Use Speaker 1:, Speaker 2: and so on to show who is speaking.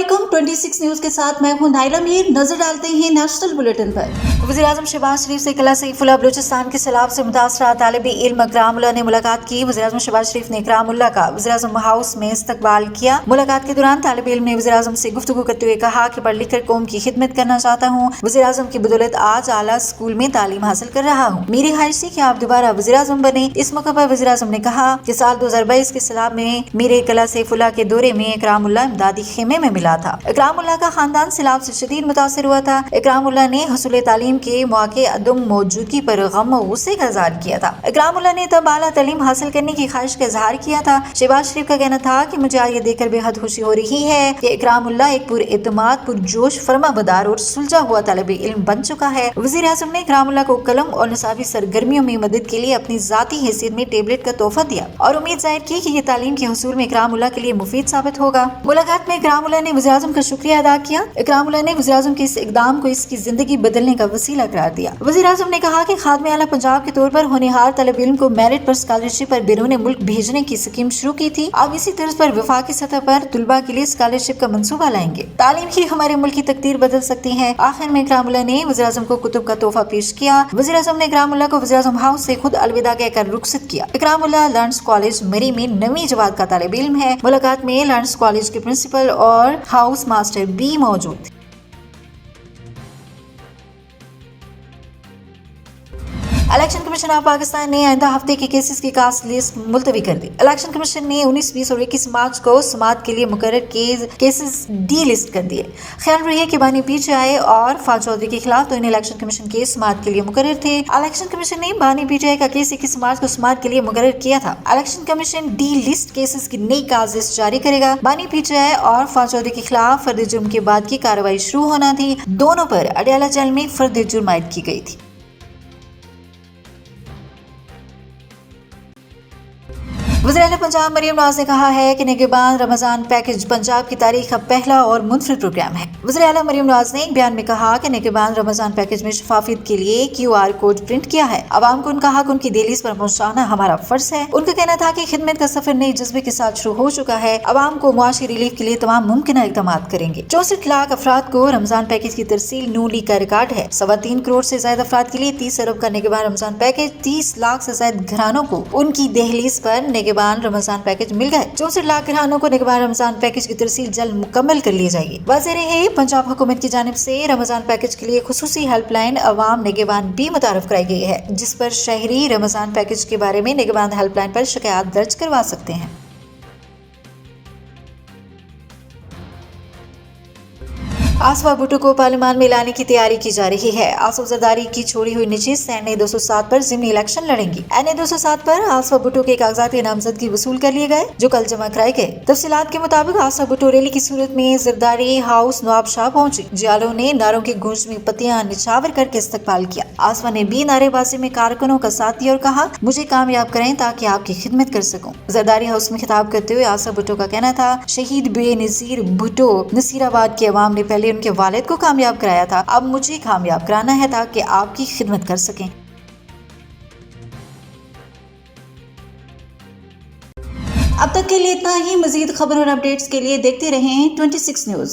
Speaker 1: अस्सलामुअलैकुम 26 न्यूज के साथ मैं हूं नाइला मीर। नजर डालते हैं नेशनल बुलेटिन पर। वज़ीर-ए-आज़म शहबाज शरीफ से किला सैफुल्लाह बलूचिस्तान के सैलाब से मुतासरा तालिब इल्म इकरामुल्लाह ने मुलाकात की। वज़ीर-ए-आज़म शहबाज शरीफ ने इकरामुल्लाह का वज़ीर-ए-आज़म हाउस में इस्तकबाल किया। मुलाकात के दौरान तालिब इल्म ने वज़ीर-ए-आज़म से गुफ्तगू करते हुए कहा कि पढ़ लिख कर कौम की खिदमत करना चाहता हूँ। वज़ीर-ए-आज़म की बदौलत आज आला स्कूल में तालीम हासिल कर रहा हूँ। मेरी ख्वाहिश थी कि आप दोबारा वज़ीर-ए-आज़म बने। इस मौके पर वज़ीर-ए-आज़म ने कहा कि साल 2022 के सैलाब में मेरे किला सैफुल्लाह के दौरे में इकरामुल्लाह इमदादी खेमे में मिला था। इकरामुल्लाह का खानदान सैलाब से शदीद मुतासर हुआ था। इकरामुल्लाह ने हसूल तालीम के मौके अदम मौजूदगी पर गम और गुस्से का इज़हार किया था। इकरामुल्लाह ने तब आला तालीम हासिल करने की ख्वाहिश का इज़हार किया था। शहबाज शरीफ का कहना था कि मुझे आज ये देखकर बेहद खुशी हो रही है कि इकरामुल्लाह एक पुरएतमाद, पुरजोश, फरमाबरदार और सुलझा हुआ तालिब इल्म बन चुका है। वज़ीर-ए-आज़म ने इकरामुल्लाह को कलम और निसाबी सरगर्मियों में मदद के लिए अपनी जाती हैसियत में टेबलेट का तोहफा दिया और उम्मीद जाहिर की कि ये तालीम के हसूल में इकरामुल्लाह के लिए मुफीद साबित होगा। मुलाकात में इकरामुल्लाह ने वज़ीर-ए-आज़म का शुक्रिया अदा किया। इकरामुल्लाह ने वज़ीर-ए-आज़म के इस इक़दाम को इसकी जिंदगी बदलने का वसीला करार दिया। वज़ीर-ए-आज़म ने कहा कि खादमे आला पंजाब के तौर पर होनहार तालिब इल्म को मेरिट पर स्कॉलरशिप पर बैरून मुल्क भेजने की स्कीम शुरू की थी। अब इसी तर्ज पर वफाकी सतह पर तुलबा के लिए स्कॉलरशिप का मंसूबा लाएंगे। तालीम ही हमारे मुल्क की तकदीर बदल सकती है। आखिर में इकरामुल्लाह ने वज़ीर-ए-आज़म को कुतुब का तोहफा पेश किया। वज़ीर-ए-आज़म ने इकरामुल्लाह को वज़ीर-ए-आज़म हाउस से खुद अलविदा कहकर रुखसत किया। इकरामुल्लाह लॉरेंस कॉलेज मरी में 9वीं जमात का तालिब इल्म है। मुलाकात में लॉरेंस कॉलेज के प्रिंसिपल और हाउस मास्टर भी मौजूद थे। इलेक्शन कमीशन ऑफ पाकिस्तान ने आइंदा हफ्ते के केसेस की कास्ट लिस्ट मुलतवी कर दी। इलेक्शन कमीशन ने 19, 20 और 21 मार्च को समात के लिए मुकर्रर केसेस डी लिस्ट कर दिए। ख्याल रही कि बानी पीटीआई और फाज चौधरी के खिलाफ तो इन इलेक्शन कमीशन के समात के लिए मुकर्रर थे। इलेक्शन कमीशन ने बानी पीटीआई का केस 21 मार्च को समात के लिए मुकर्रर किया था। Election commission D list cases की नई कास्ट लिस्ट जारी करेगा। बानी पीटीआई और फाज चौधरी के खिलाफ फर्द जुर्म के बाद की कार्रवाई शुरू होना थी। दोनों पर अडयाला जेल में फर्द जुर्म आयद की गई थी। वज़ीर-ए-आला पंजाब मरियम नवाज ने कहा है कि निगहबान रमजान पैकेज पंजाब की तारीख का पहला और मुनफरिद प्रोग्राम है। वज़ीर-ए-आला मरियम नवाज ने एक बयान में कहा कि निगहबान रमजान पैकेज में शफाफियत के लिए QR कोड प्रिंट किया है। अवाम को उनका हक उनकी दहलीज पर पहुँचाना हमारा फर्ज है। उनका कहना था कि खिदमत का सफर नए जज्बे के साथ शुरू हो चुका है। अवाम को मुआशी रिलीफ के लिए तमाम मुमकिन इक़दाम करेंगे। 64 लाख अफराद को रमजान पैकेज की तरसील नून लीग का रिकॉर्ड है। 3.25 करोड़ से ज्यादा अफराद के लिए 30 अरब का निगहबान रमजान पैकेज, 30 लाख से ज्यादा घरानों को उनकी दहलीज पर निगहबान रमजान पैकेज मिल गए। 64 लाख घरानों को निगहबान रमजान पैकेज की तरसील जल्द मुकम्मल कर ली जाएगी। वाज़ेह है पंजाब हुकूमत की जानिब से रमजान पैकेज के लिए खुसूसी हेल्पलाइन अवाम निगहबान भी मुतारफ कराई गई है, जिस पर शहरी रमजान पैकेज के बारे में निगहबान हेल्पलाइन पर शिकायत दर्ज करवा सकते हैं। आसफा भुट्टो को पार्लियामान में लाने की तैयारी की जा रही है। आसफ जरदारी की छोड़ी हुई नशिस्त NA 207 पर ज़िमनी इलेक्शन लड़ेंगी। NA 207 पर आसफा भुट्टो के कागजात नामजदगी वसूल कर लिए गए, जो कल जमा कराए गए। तफसीलात के मुताबिक आसफा भुट्टो रैली की सूरत में जरदारी हाउस नवाबशाह पहुंची। जियालों ने नारों की गूंज में पत्तियां निछावर करके इस्तकबाल किया। आसफा ने भी नारेबाजी में कारकुनों का साथ दिया और कहा, मुझे कामयाब करें ताकि आपकी खिदमत कर सकूं। जरदारी हाउस में खिताब करते हुए आसफा भुट्टो का कहना था, शहीद बेनजीर भुट्टो नसीराबाद के अवाम ने पहले उनके वालिद को कामयाब कराया था, अब मुझे कामयाब कराना है ताकि आपकी खिदमत कर सकें। अब तक के लिए इतना ही। मजीद खबर और अपडेट्स के लिए देखते रहें 26 न्यूज।